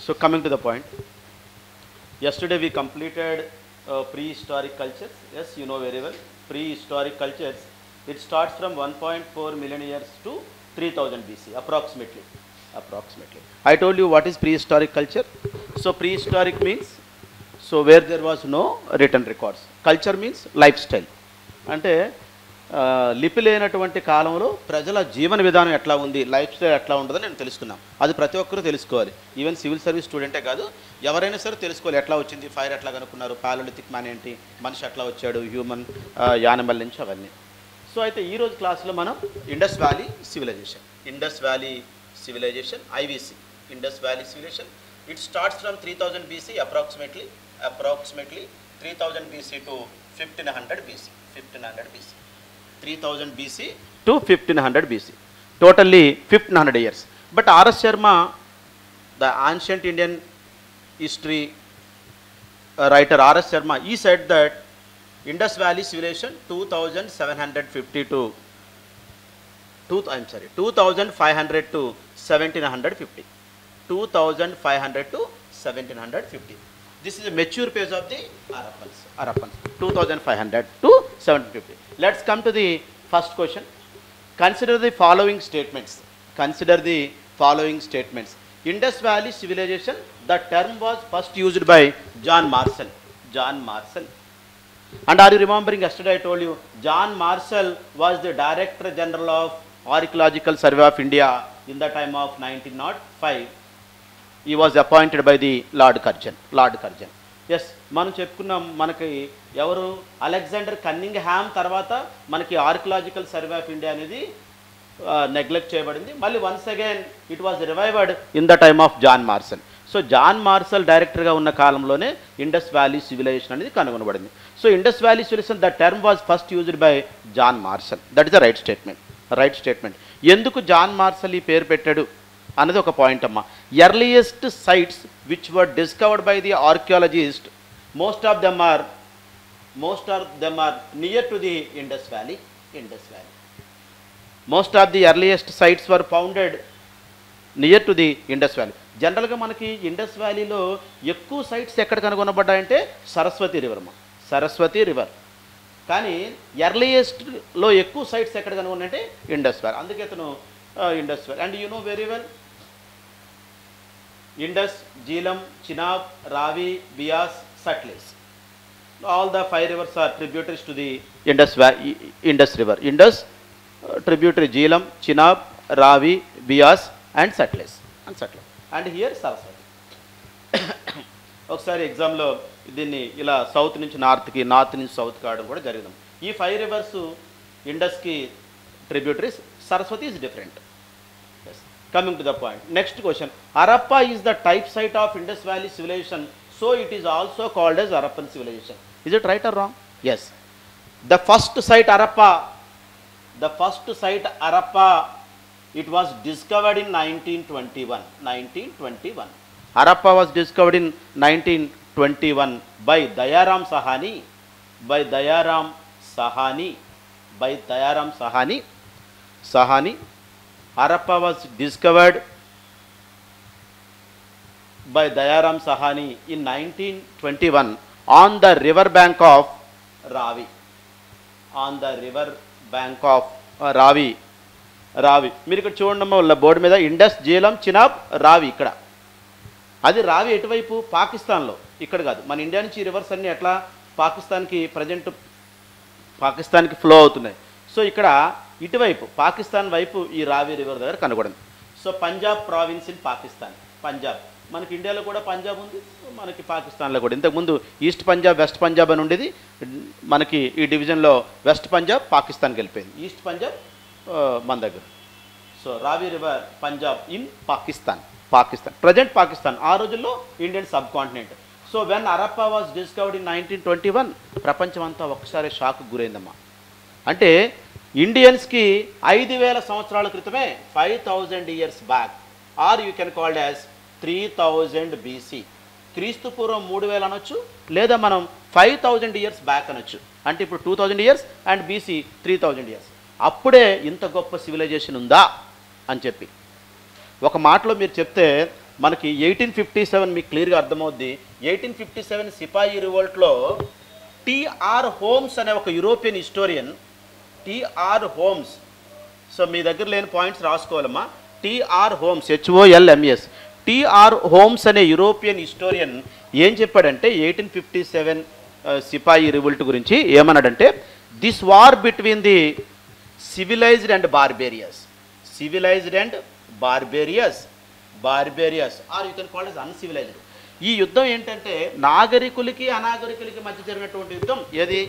So coming to the point, yesterday we completed prehistoric cultures. Yes, you know very well. Prehistoric cultures, it starts from 1.4 million years to 3000 BC, approximately. I told you what is prehistoric culture. So prehistoric means, so where there was no written records. Culture means lifestyle. అంటే లిపి లేనటువంటి కాలంలో ప్రజల జీవన విధానం ఎట్లా ఉంది, life style ఎట్లా ఉంటుందో నేను తెలుసుకున్నాం. అది ప్రతి ఒక్కరూ తెలుసుకోవాలి. ఈవెన్ సివిల్ సర్వీస్ స్టూడెంటే కాదు, ఎవరైనా సరే తెలుసుకోవాలి. ఎట్లా వచ్చింది, ఫైర్ ఎట్లా కనుక్కున్నారు, పాలోలిథిక్ మ్యాన్ ఏంటి, మనిషి ఎట్లా వచ్చాడు, హ్యూమన్ యానిమల్ నుంచి అవన్నీ. సో అయితే ఈరోజు క్లాస్లో మనం Indus valley civilization, IVC, Indus valley civilization. It starts from 3000 BC approximately 3000 BC to 1500 BC. 3000 BC to 1500 BC. Totally 1500 years. But R.S. Sharma, the ancient Indian history writer R.S. Sharma, he said that Indus Valley civilization 2500 to 1750. 2500 to 1750. This is a mature phase of the Harappans. 2500 to 750. Let's come to the first question. Consider the following statements. Indus Valley civilization, the term was first used by John Marshall. And are you remembering, yesterday I told you, John Marshall was the Director General of Archaeological Survey of India in the time of 1905. He was appointed by the Lord Curzon. Yes, మనం చెప్పుకున్నాం, మనకి ఎవరు, Alexander Cunningham తర్వాత మనకి archaeological survey of India అనేది neglect చేయబడింది. మళ్ళీ once again it was revived in the time of John Marshall. So John Marshall డైరెక్టర్గా ఉన్న కాలంలోనే ఇండస్ వ్యాలీ సివిలైజేషన్ అనేది కనుగొనబడింది. So Indus valley civilization, the term was first used by John Marshall. That is the right statement. ఎందుకు John Marshall ఈ పేరు పెట్టాడు అన్నది ఒక పాయింట్ అమ్మా. Earliest sites which were discovered by the archaeologist, most of them are near to the Indus valley. Most of the earliest sites were founded near to the Indus valley. జనరల్గా మనకి Indus వ్యాలీలో ఎక్కువ sites ఎక్కడ కనుగొనబడ్డాయంటే Saraswati river. కానీ ఎర్లియెస్ట్లో ఎక్కువ sites ఎక్కడ కనుగొన్నాయంటే Indus valley. అందుకే అతను Indus valley. And you know very well, Indus, Jhelum, Chenab, Ravi, Beas, Sutlej. All the 5 rivers are tributaries to the Indus River. Indus, tributary Jhelum, Chenab, Ravi, Beas and Sutlej. And here Saraswati. ఒకసారి ఎగ్జామ్లో దీన్ని ఇలా south నుంచి నార్త్కి, north నుంచి south కావడం కూడా జరిగింది. ఈ 5 రివర్స్ ఇండస్కి tributaries, Saraswati is different. Coming to the point, next question. Harappa is the type site of Indus Valley civilization, so it is also called as Harappan civilization. Is it right or wrong? Yes. The first site Harappa, it was discovered in 1921. Harappa was discovered in 1921 by Dayaram Sahani. Harappa was discovered by Dayaram Sahani in 1921 on the river bank of Ravi. మీరు ఇక్కడ చూడండి వల్ల board మీద Indus, Jhelum, Chenab, రావి. ఇక్కడ అది రావి ఎటువైపు, పాకిస్తాన్లో, ఇక్కడ కాదు. మన ఇండియా నుంచి ఈ రివర్స్ అన్నీ ఎట్లా పాకిస్తాన్కి ఫ్లో అవుతున్నాయి. సో ఇక్కడ ఇటువైపు పాకిస్తాన్ వైపు ఈ రావి రివర్ దగ్గర కనుగొడింది. So Punjab province in Pakistan. Punjab మనకి ఇండియాలో కూడా పంజాబ్ ఉంది, మనకి పాకిస్తాన్లో కూడా. ఇంతకుముందు ఈస్ట్ పంజాబ్, వెస్ట్ పంజాబ్ అని ఉండేది. మనకి ఈ డివిజన్లో వెస్ట్ పంజాబ్ పాకిస్తాన్కి వెళ్ళిపోయింది, ఈస్ట్ పంజాబ్ మన దగ్గర. సో రావి river Punjab in Pakistan, present Pakistan. ఆ రోజుల్లో Indian sub continent. So when Harappa was discovered in 1921, ప్రపంచం అంతా ఒక్కసారి షాక్ గురైందమ్మా. అంటే ఇండియన్స్కి 5000 సంవత్సరాల క్రితమే, 5000 years back, or you can called as 3000 BC. క్రీస్తు పూర్వం 3000 అనొచ్చు, లేదా మనం 5000 years బ్యాక్ అనొచ్చు. అంటే ఇప్పుడు 2000 years అండ్ BC 3000 years. అప్పుడే ఇంత గొప్ప సివిలైజేషన్ ఉందా అని చెప్పి ఒక మాటలో మీరు చెప్తే మనకి 1857 మీకు క్లియర్గా అర్థమవుద్ది. 1857 సిపాయి రివోల్ట్లో టిఆర్ హోమ్స్ అనే ఒక European historian, T R Holmes, so మీ దగ్గర లేని పాయింట్స్ రాసుకోవాలమ్మా. T R Holmes, HOLMS, T R Holmes అనే యూరోపియన్ హిస్టోరియన్ ఏం చెప్పాడంటే 1857 సిపాయి రివోల్ట్ గురించి ఏమన్నాడంటే, this war between the civilized and barbarous, civilized and barbarous, barbarous or you can call is uncivilized. ఈ యుద్ధం ఏంటంటే నాగరికులకి అనాగరికులకి మధ్య జరిగినటువంటి యుద్ధం. ఏది?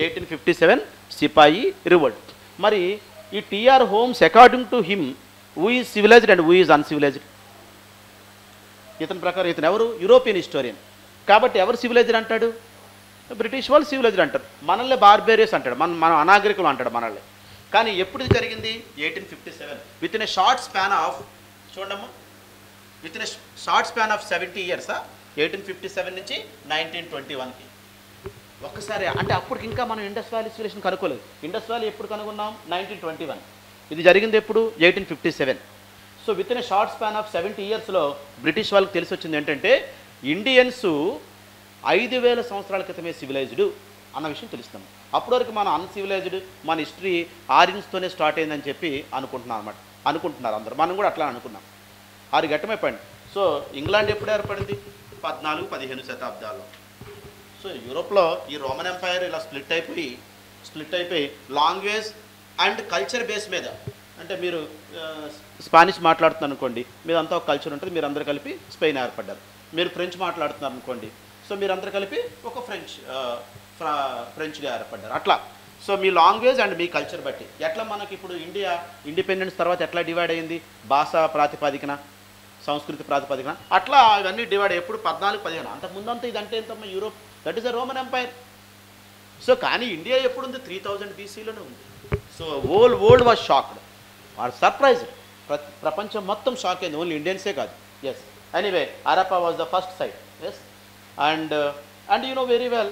1857 సిపాయి రివోల్ట్. మరి ఈ T R Holmes according to him who is civilized and who is uncivilized? ఇతని ప్రకారం ఇతను ఎవరు? European historian. కాబట్టి ఎవరు సివిలైజ్డ్ అంటాడు? బ్రిటిష్ వాళ్ళు సివిలైజ్డ్ అంటారు, మనల్ని బార్బేరియస్ అంటాడు, మనం అనాగరికులు అంటాడు మనల్ని. కానీ ఎప్పుడు ఇది జరిగింది? 1857. Within a short span of, చూడమ్మా, within a short span of 70 years, 1857 నుంచి 1921కి. ఒక్కసారి అంటే అప్పటికి ఇంకా మనం ఇండస్ వ్యాలీ సివిలైజేషన్ కనుక్కోలేదు. ఇండస్ వ్యాలీ ఎప్పుడు కనుగొన్నాం? 1921. ఇది జరిగింది ఎప్పుడు? 1857. So within a short span of 70 yearsలో బ్రిటిష్ వాళ్ళకి తెలిసి వచ్చింది ఏంటంటే ఇండియన్స్ 5000 సంవత్సరాల క్రితమే సివిలైజ్డ్ అన్న విషయం తెలుస్తాము. అప్పటి వరకు మనం అన్సివిలైజ్డ్, మన హిస్టరీ ఆరియన్స్తోనే స్టార్ట్ అయిందని చెప్పి అనుకుంటున్నాం అనమాట, అనుకుంటున్నారు అందరూ. మనం కూడా అట్లా అనుకున్నాం. ఆరు ఘట్టమైపోయింది. సో ఇంగ్లాండ్ ఎప్పుడు ఏర్పడింది? 14-15 శతాబ్దాల్లో. సో యూరోప్లో ఈ రోమన్ ఎంపైర్ ఇలా స్ప్లిట్ అయిపోయి లాంగ్వేజ్ అండ్ కల్చర్ బేస్ మీద, అంటే మీరు స్పానిష్ మాట్లాడుతున్నారు అనుకోండి, మీరంతా ఒక కల్చర్ ఉంటుంది, మీరు అందరూ కలిపి స్పెయిన్ ఏర్పడ్డారు. మీరు ఫ్రెంచ్ మాట్లాడుతున్నారు అనుకోండి, సో మీరందరూ కలిపి ఒక ఫ్రెంచ్గా ఏర్పడ్డారు. అట్లా so me language and me culture బట్టి ఎట్లా మనకి ఇప్పుడు ఇండియా ఇండిపెండెన్స్ తర్వాత ఎట్లా డివైడ్ అయింది? భాషా ప్రాతిపదికన, సంస్కృతి ప్రాతిపదికన, అట్లా ఇవన్నీ డివైడ్. ఎప్పుడు 14-15. అంతకుముందంతా ఇదంటే ఎంతమ్మా? Europe, that is a Roman empire. So కానీ ఇండియా ఎప్పుడుంది? 3000 BCలోనే ఉంది. So world was shocked or surprised. ప్రపంచం మొత్తం షాక్ అయింది, ఓన్లీ ఇండియన్సే కాదు. Yes, anyway Harappa was the first site. Yes, and you know very well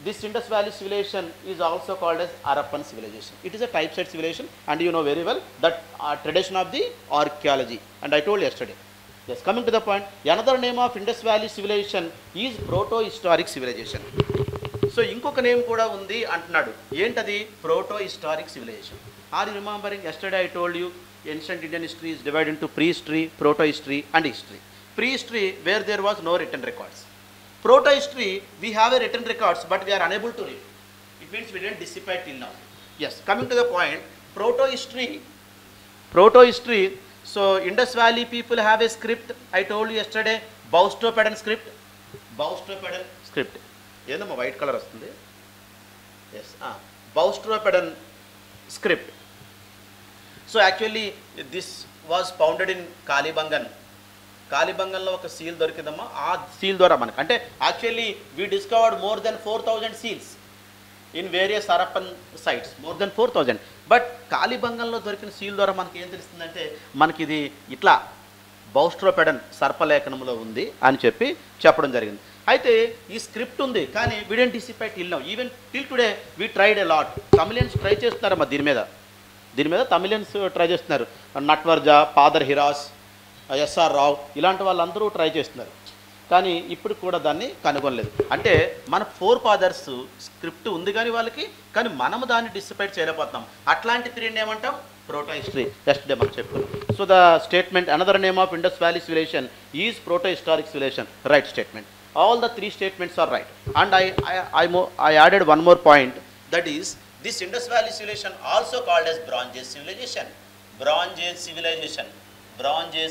this Indus Valley civilization is also called as Harappan civilization. It is a type site civilization, and you know very well that tradition of the archaeology, and I told yesterday. Yes, coming to the point, another name of Indus Valley civilization is proto-historic civilization. So ఇంకొక name కూడా ఉంది అంటున్నాడు. ఏంటది? proto-historic civilization. Are you remembering? Yesterday I told you ancient Indian history is divided into prehistory, proto-history and history. Prehistory, where there was no written records. Proto-history, we have a written records, but we are unable to read. It means we didn't dissipate till now. Yes, coming to the point, proto-history, so Indus Valley people have a script, I told you yesterday, Boustropedan script. ఏందమ్మా white colour వస్తుంది? Yes, Boustropedan script. So actually this was founded in కాళీబంగంలో ఒక seal దొరికిందమ్మా. ఆ seal ద్వారా మనకు అంటే actually we discovered more than 4000 seals in various Harappan sites, more than 4000. But కాళీబంగంలో దొరికిన సీల్ ద్వారా మనకి ఏం తెలుస్తుందంటే మనకి ఇది ఇట్లా బౌస్ట్రోపెడన్ సర్పలేఖనంలో ఉంది అని చెప్పడం జరిగింది. అయితే ఈ స్క్రిప్ట్ ఉంది, కానీ we don't decipher till now. Even till today we tried a lot. Tamilians try చేస్తున్నారమ్మా దీని మీద తమిళియన్స్ ట్రై చేస్తున్నారు. నట్వర్జ, పాదర్ హిరాస్, SR రావు, ఇలాంటి వాళ్ళందరూ ట్రై చేస్తున్నారు, కానీ ఇప్పుడు కూడా దాన్ని కనుగొనలేదు. అంటే మన ఫోర్ ఫాదర్స్ స్క్రిప్ట్ ఉంది కానీ వాళ్ళకి, కానీ మనము దాన్ని డిసిపేట్ చేయలేకపోతున్నాం. అట్లాంటి పీరియడ్ ఏమంటాం? Proto history. ఎస్టర్డే మనం చెప్పుకున్నాం. So the statement another name of Indus valley civilization is proto historic civilization. Right statement. All the 3 statements are right. And I added one more point, that is this Indus Valley civilization also called as Bronze Age civilization. Bronze Age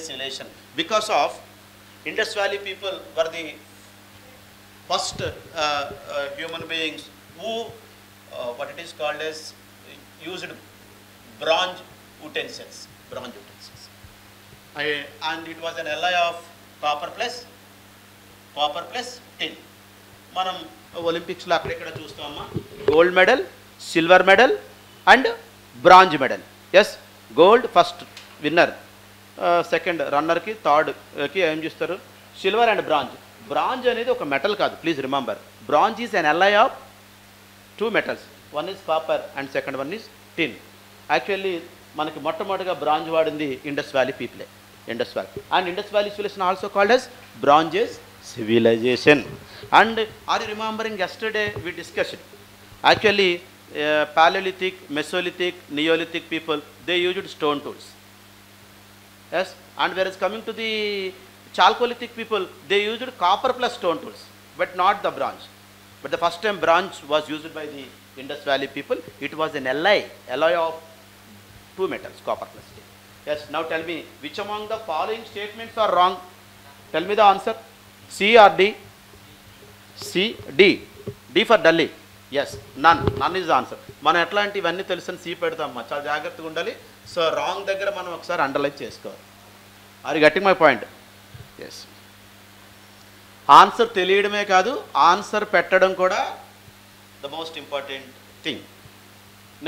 civilization, because of Indus Valley people were the first human beings who what it is called as used bronze utensils, and it was an alloy of copper plus tin. మనం ఒలింపిక్స్లో అక్కడెక్కడ చూస్తామమ్మా, gold medal, silver medal and bronze medal. Yes, gold first winner, second రన్నర్కి, థర్డ్కి ఏం చేస్తారు? Silver and bronze. Bronze అనేది ఒక మెటల్ కాదు, please remember. Bronze is an alloy of 2 metals. One is copper and second one is tin. Actually మనకి మొట్టమొదటిగా bronze వాడింది ఇండస్ వ్యాలీ పీపులే. Indus Valley. And Indus Valley civilization also called as Bronze Age civilization. And are you remembering yesterday we discussed? Actually, Paleolithic, Mesolithic, Neolithic people, they used stone tools. Yes, and whereas coming to the Chalcolithic people, they used copper plus stone tools, but not the bronze. But the first time bronze was used by the Indus Valley people. It was an alloy of two metals, copper plus steel. Yes, now tell me, which among the following statements are wrong? Tell me the answer. C or D? C, D. D for Delhi. Yes, none. None is the answer. మనం ఎట్లాంటివన్నీ తెలుసని C పెడతామమ్మా, చాలా జాగ్రత్తగా ఉండాలి. So wrong దగ్గర మనం ఒకసారి underline చేసుకోవాలి. Are you getting my point? Yes. Answer తెలియడమే కాదు, ఆన్సర్ పెట్టడం కూడా the most important thing.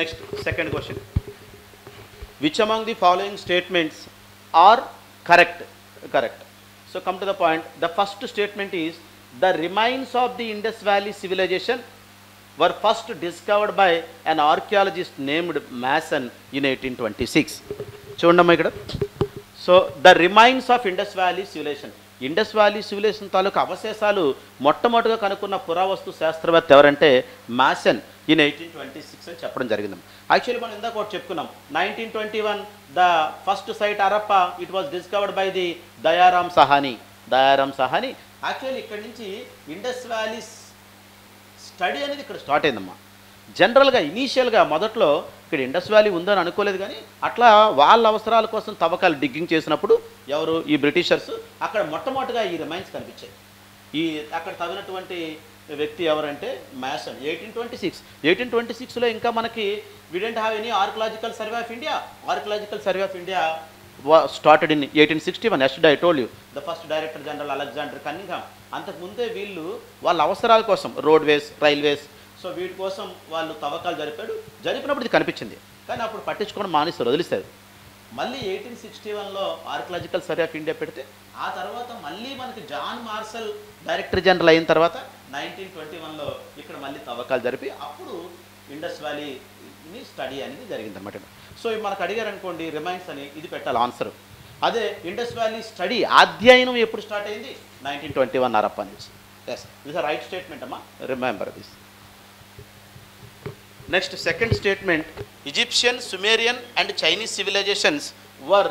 Next second question. Which among the following statements are correct? Correct. So come to the point. The first statement is the remains of the Indus valley civilization were first discovered by an archaeologist named Mason in 1826. చూడండి ఇక్కడ. So the remains of Indus valley civilization, Indus valley civilization తాలూకు అవశేషాలు మొట్టమొదటిగా కనుక్కున్న పురావస్తు శాస్త్రవేత్త ఎవరంటే Mason in 1826 అని చెప్పడం జరిగింది. యాక్చువల్లీ మనం ఇందాక ఒకటి చెప్పుకున్నాం, 1921 the first site Harappa it was discovered by the Dayaram Sahani. Actually ఇక్కడి నుంచి ఇండస్ వ్యాలీ స్టడీ అనేది ఇక్కడ స్టార్ట్ అయిందమ్మా. జనరల్గా ఇనీషియల్గా మొదట్లో ఇక్కడ ఇండస్ వ్యాలీ ఉందని అనుకోలేదు, కానీ అట్లా వాళ్ళ అవసరాల కోసం తవ్వకాలు డిగ్గింగ్ చేసినప్పుడు ఎవరు ఈ బ్రిటిషర్స్ అక్కడ మొట్టమొదటిగా ఈ రిమైన్స్ కనిపించాయి. ఈ అక్కడ తవ్వినటువంటి వ్యక్తి ఎవరంటే మాసన్. 1826లో ఇంకా మనకి we don't have any archaeological survey of India. Archaeological survey of India started in 1861. Yesterday I told you the first director general Alexander Cunningham. అంతకుముందే వీళ్ళు వాళ్ళ అవసరాల కోసం రోడ్వేస్, రైల్వేస్, సో వీటి కోసం వాళ్ళు తవ్వకాలు జరిపినప్పుడు ఇది కనిపించింది, కానీ అప్పుడు పట్టించుకోవడం మానేస్తారు, వదిలిస్తారు. మళ్ళీ 1861లో ఆర్కియలాజికల్ సర్వే ఆఫ్ ఇండియా పెడితే ఆ తర్వాత మళ్ళీ మనకి జాన్ మార్షల్ డైరెక్టర్ జనరల్ అయిన తర్వాత 1921లో ఇక్కడ మళ్ళీ తవ్వకాలు జరిపి అప్పుడు ఇండస్ వ్యాలీని స్టడీ అనేది జరిగిందన్నమాట. సో మనకు అడిగారు అనుకోండి రిమైన్స్ అని, ఇది పెట్టాలి ఆన్సర్. అదే ఇండస్ వ్యాలీ స్టడీ అధ్యయనం ఎప్పుడు స్టార్ట్ అయింది? 1921 హరప్పా నుంచి. ఎస్, దిస్ రైట్ స్టేట్మెంట్ అమ్మా, remember this. Next second statement. Egyptian, Sumerian and Chinese civilizations were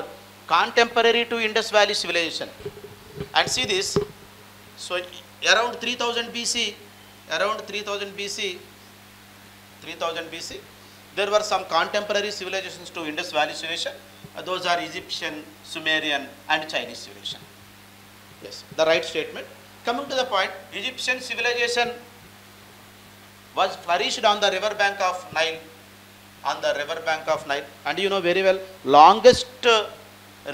contemporary to Indus valley civilization. And see this. So around 3000 BC, there were some contemporary civilizations to Indus Valley civilization. Those are Egyptian, Sumerian and Chinese civilization. Yes, the right statement. Coming to the point, Egyptian civilization was flourished on the river bank of Nile. And you know very well, longest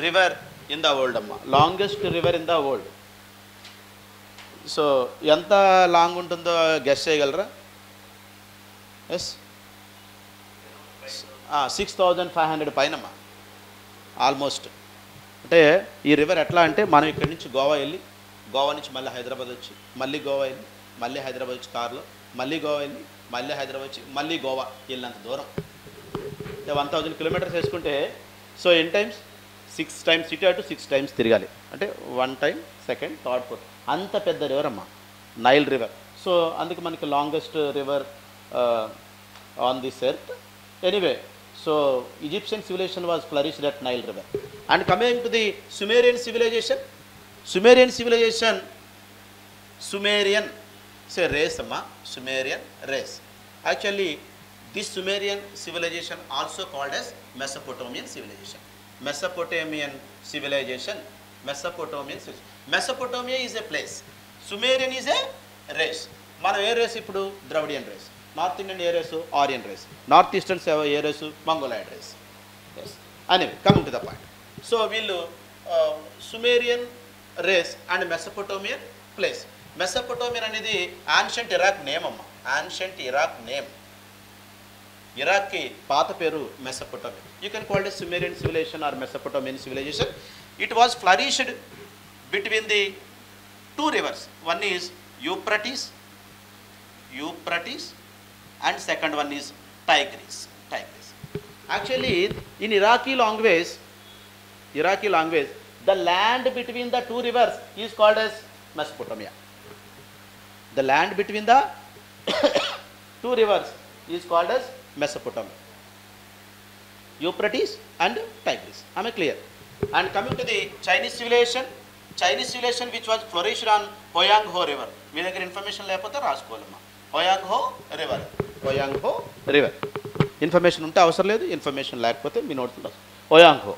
river in the world amma. Longest river in the world. So enta long untundo guess cheyagalaru? Yes, 6500 పైనమ్మా almost. అంటే ఈ river ఎట్లా అంటే మనం ఇక్కడి నుంచి గోవా వెళ్ళి, గోవా నుంచి మళ్ళీ హైదరాబాద్ వచ్చి, మళ్ళీ గోవా వెళ్ళి, మళ్ళీ హైదరాబాద్ వచ్చి కార్లో, మళ్ళీ గోవా వెళ్ళి, మళ్ళీ హైదరాబాద్ వచ్చి, మళ్ళీ గోవా వెళ్ళినంత దూరం. 1000 కిలోమీటర్స్ వేసుకుంటే సో ఎన్ టైమ్స్ 6 times ఇటు అటు 6 times తిరగాలి. అంటే 1 time, 2nd, 3rd, 4th అంత పెద్ద రివర్ అమ్మా నైల్ రివర్. సో అందుకే మనకి longest river on this earth. Anyway, so Egyptian civilization was flourished at Nile river. And coming to the Sumerian civilization, Sumerian say race amma, Sumerian race. Actually this Sumerian civilization also called as Mesopotamian civilization. Mesopotamia is a place, Sumerian is a race. మనం ఏ race ఇప్పుడు? Dravidian race. North Indian ఏ race? Aryan race. North easterns ఏ race? Mongoloid race. Yes, anyway coming to the point. సో వీళ్ళు Sumerian race and Mesopotamian place. Mesopotamian అనేది ancient Iraq name అమ్మ, ancient Iraq name. ఇరాక్కి పాత పేరు Mesopotamia. You can called it Sumerian civilization or Mesopotamian civilization. It was flourished between the 2 rivers. One is Euphrates and second one is Tigris. Actually in Iraqi language The land between the two rivers is called as Mesopotamia. The land between the two rivers is called as Mesopotamia. Euphrates and Tigris. Am I clear? And coming to the Chinese civilization which was flourished on Hoyang-ho river. మీ దగ్గర information లేకపోతే రాసుకోవాలమ్మా. Hoyang-ho river. Information ఉంటే అవసరం లేదు, information లేకపోతే మీ notes రాసు. Hoyang-ho.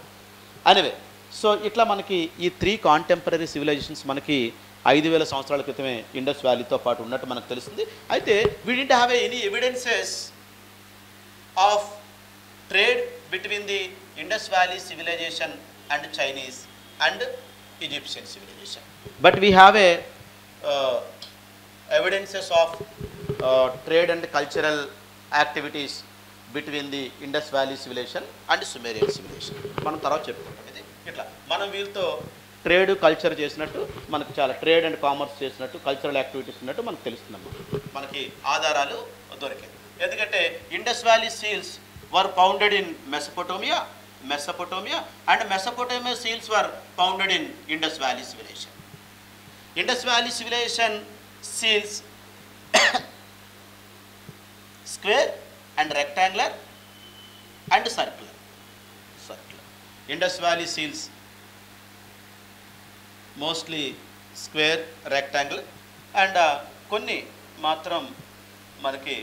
Anyway, so ఇట్లా మనకి ఈ 3 కాంటెంపరీ సివిలైజేషన్స్ మనకి 5000 సంవత్సరాల క్రితమే ఇండస్ వ్యాలీతో పాటు ఉన్నట్టు మనకు తెలుస్తుంది. అయితే we didn't have any evidences of trade between the Indus valley civilization and Chinese and Egyptian civilization. But we have a evidences of trade and cultural activities between the Indus Valley civilization and Sumerian civilization. మనం తర్వాత చెప్పుకుంటాం. ఇది ఇట్లా మనం వీళ్ళతో trade culture చేసినట్టు, మనకు చాలా ట్రేడ్ అండ్ కామర్స్ చేసినట్టు, కల్చరల్ యాక్టివిటీస్ ఉన్నట్టు మనకు తెలుస్తుందమ్మా. మనకి ఆధారాలు దొరికాయి. ఎందుకంటే Indus valley seals were founded in Mesopotamia and Mesopotamia seals were founded in Indus Valley civilization. Indus Valley civilization seals square and rectangular and circular. Indus Valley seals mostly square, rectangle and కొన్ని మాత్రం మనకి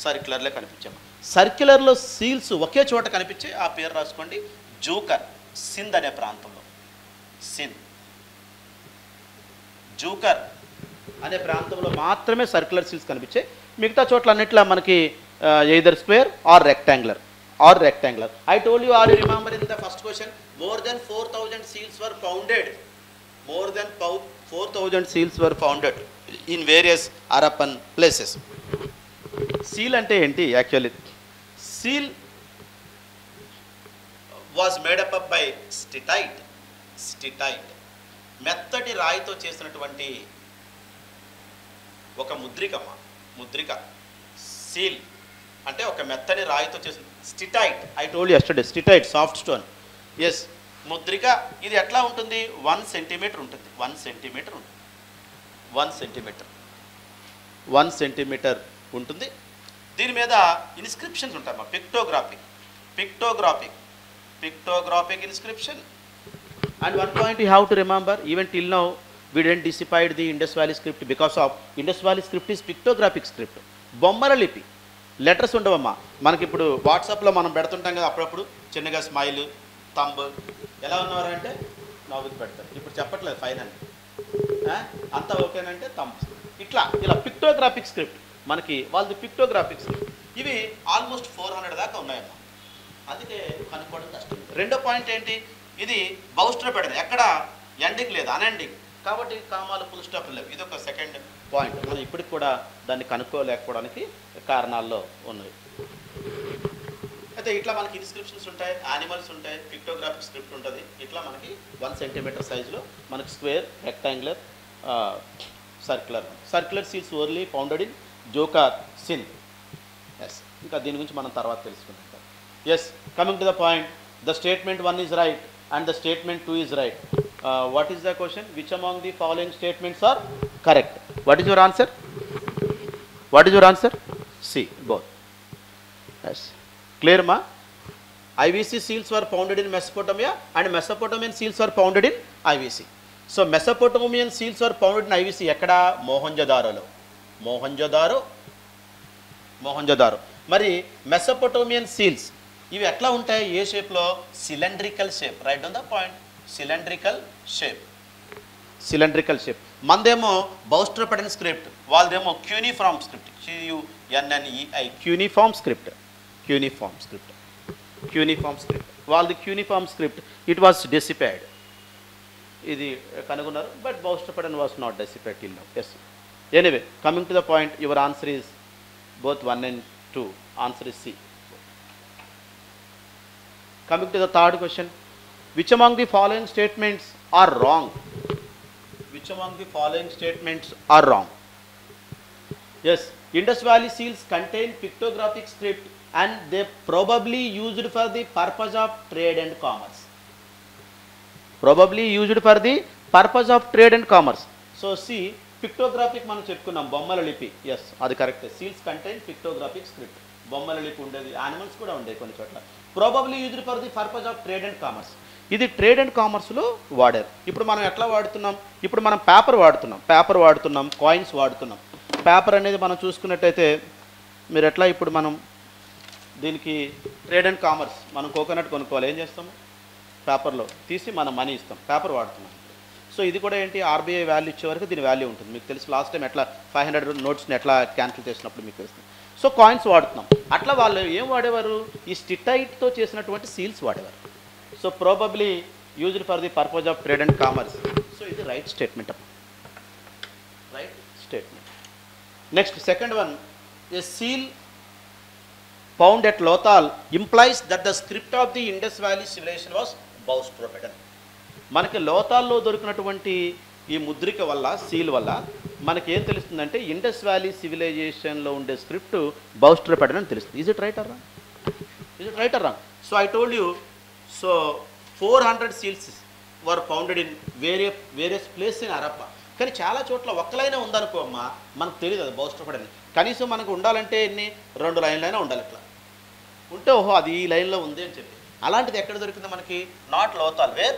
సర్క్యులర్లో కనిపించాము. సర్క్యులర్లో seals ఒకే చోట కనిపించే ఆ పేరు రాసుకోండి, జూకర్, సింధ్ అనే ప్రాంతంలో. జూకర్ అనే ప్రాంతంలో మాత్రమే సర్క్యులర్ సీల్స్ కనిపించాయి. మిగతా చోట్ల అన్నిట్లా మనకి either square or rectangular. I told you, are you remember in the first question, more than 4,000 seals were founded. More than 4,000 seals were founded in various Harappan places. Seal ante enti actually? Seal was made up by stitite. మెత్తటి రాయితో చేసినటువంటి ఒక ముద్రిక. Seal అంటే ఒక మెత్తని రాయితో చేసిన steatite. I told you yesterday, steatite soft stone. Yes, ముద్రిక. ఇది ఎట్లా ఉంటుంది? 1 సెంటీమీటర్ ఉంటుంది. 1 సెంటీమీటర్ ఉంటుంది. దీని మీద ఇన్స్క్రిప్షన్స్ ఉంటాయమ్మా. Pictographic inscription. And one point you have to remember, even till now we didn't decipher the Indus Valley script because of Indus Valley script is pictographic script. బొమ్మల లిపి, లెటర్స్ ఉండవమ్మా. మనకి ఇప్పుడు వాట్సాప్లో మనం పెడుతుంటాం కదా, అప్పుడప్పుడు చిన్నగా స్మైల్, తంబ్, ఎలా ఉన్నారంటే నవ్వుకి పెడతారు. ఇప్పుడు చెప్పట్లేదు ఫైన్ అని, అంతా ఓకేనంటే తంబ్. ఇలా పిక్టోగ్రాఫిక్ స్క్రిప్ట్ మనకి వాళ్ళది పిక్టోగ్రాఫిక్ స్క్రిప్ట్. ఇవి ఆల్మోస్ట్ 400 దాకా ఉన్నాయమ్మా. అందుకే కనుక్కోవడం కష్టం. రెండో పాయింట్ ఏంటి? ఇది బౌస్టర్ పెడదు, ఎక్కడ ఎండింగ్ లేదు, అన్ఎండింగ్. కాబట్టి కామాలు, ఫుల్ స్టాప్ లేవు. ఇది ఒక సెకండ్ పాయింట్. మనం ఇప్పటికి కూడా దాన్ని కనుక్కోలేకపోవడానికి కారణాల్లో ఉన్నది. అయితే ఇట్లా మనకి ఇన్స్క్రిప్షన్స్ ఉంటాయి, యానిమల్స్ ఉంటాయి, పిక్టోగ్రాఫిక్ స్క్రిప్ట్ ఉంటుంది. ఇట్లా మనకి 1 సెంటీమీటర్ సైజులో మనకి square, rectangular, circular seals only founded in Jhukar, Sindh. Yes, ఇంకా దీని గురించి మనం తర్వాత తెలుసుకుంటాం. Yes, coming to the point, the statement 1 is right and the statement 2 is right. What is the question? Which among the following statements are correct? What is your answer? C, both. Yes, clear ma? IVC seals were founded in Mesopotamia and Mesopotamian seals were founded in IVC. So Mesopotamian seals were founded in IVC. Ekkada? Mohenjo-daro. మరి Mesopotamian seals ఇవి ఎట్లా ఉంటాయి? ఏ షేప్లో? Cylindrical shape. Right on the point. Cylindrical shape. మనదేమో boustrophedon script, వాళ్ళదేమో cuneiform script. CUNNEI, cuneiform script. వాళ్ళది cuneiform script. It was deciphered. ఇది కనుగొన్నారు, but boustrophedon was not deciphered till now. Yes, anyway, coming to the point, your answer is both 1 and 2. Answer is C. Coming to the third question, which among the following statements are wrong? Yes, Indus Valley seals contain pictographic script and they probably used for the purpose of trade and commerce. Probably used for the purpose of trade and commerce. So సి pictographic మనం చెప్పుకున్నాం, బొమ్మల లిపి. Yes, అది కరెక్టే. Seals contain pictographic script. బొమ్మల లిపి ఉండేది, యానిమల్స్ కూడా ఉండేవి కొన్ని చోట్ల. Probably used for the purpose of trade and commerce. ఇది ట్రేడ్ అండ్ కామర్స్లో వాడారు. ఇప్పుడు మనం ఎట్లా వాడుతున్నాం? ఇప్పుడు మనం పేపర్ వాడుతున్నాం, కాయిన్స్ వాడుతున్నాం. పేపర్ అనేది మనం చూసుకున్నట్టయితే మీరు ఎట్లా, ఇప్పుడు మనం దీనికి ట్రేడ్ అండ్ కామర్స్, మనం కోకోనట్ కొనుక్కోవాలి, ఏం చేస్తాము? పేపర్లో తీసి మనం మనీ ఇస్తాం, పేపర్ వాడుతున్నాం. సో ఇది కూడా ఏంటి, ఆర్బీఐ వాల్యూ ఇచ్చే వరకు దీని వాల్యూ ఉంటుంది. మీకు తెలుసు లాస్ట్ టైం ఎట్లా 500 నోట్స్ని ఎట్లా క్యాన్సిల్ చేసినప్పుడు మీకు తెలుస్తుంది. సో కాయిన్స్ వాడుతున్నాం. అట్లా వాళ్ళు ఏం వాడేవారు? ఈ స్టిటైట్తో చేసినటువంటి సీల్స్ వాడేవారు. So probably used for the purpose of trade and commerce. So ఇది రైట్ స్టేట్మెంట్ అప్పుడు, right statement. Next second one, A seal found at Lothal implies that the script of the Indus Valley civilization was Boustrophedon. మనకి లోతాల్లో దొరికినటువంటి ఈ ముద్రిక వల్ల, seal వల్ల మనకి ఏం తెలుస్తుందంటే Indus valley సివిలైజేషన్లో ఉండే స్క్రిప్ట్ బౌస్ట్రోపెడన్ అని తెలుస్తుంది. Is it right or wrong? So I told you, so 400 seals were founded in various place in Harappa. కానీ చాలా చోట్ల ఒక్క లైనే ఉందనుకో అమ్మా, మనకు తెలియదు అది బౌస్ట్రోపెడన్. కనీసం మనకు ఉండాలంటే ఎన్ని, 2 లైన్లైనా ఉండాలి. ఇట్లా ఉంటే ఓహో అది ఈ లైన్లో ఉంది అని చెప్పి. అలాంటిది ఎక్కడ దొరికిందో మనకి? Not Lothal, where?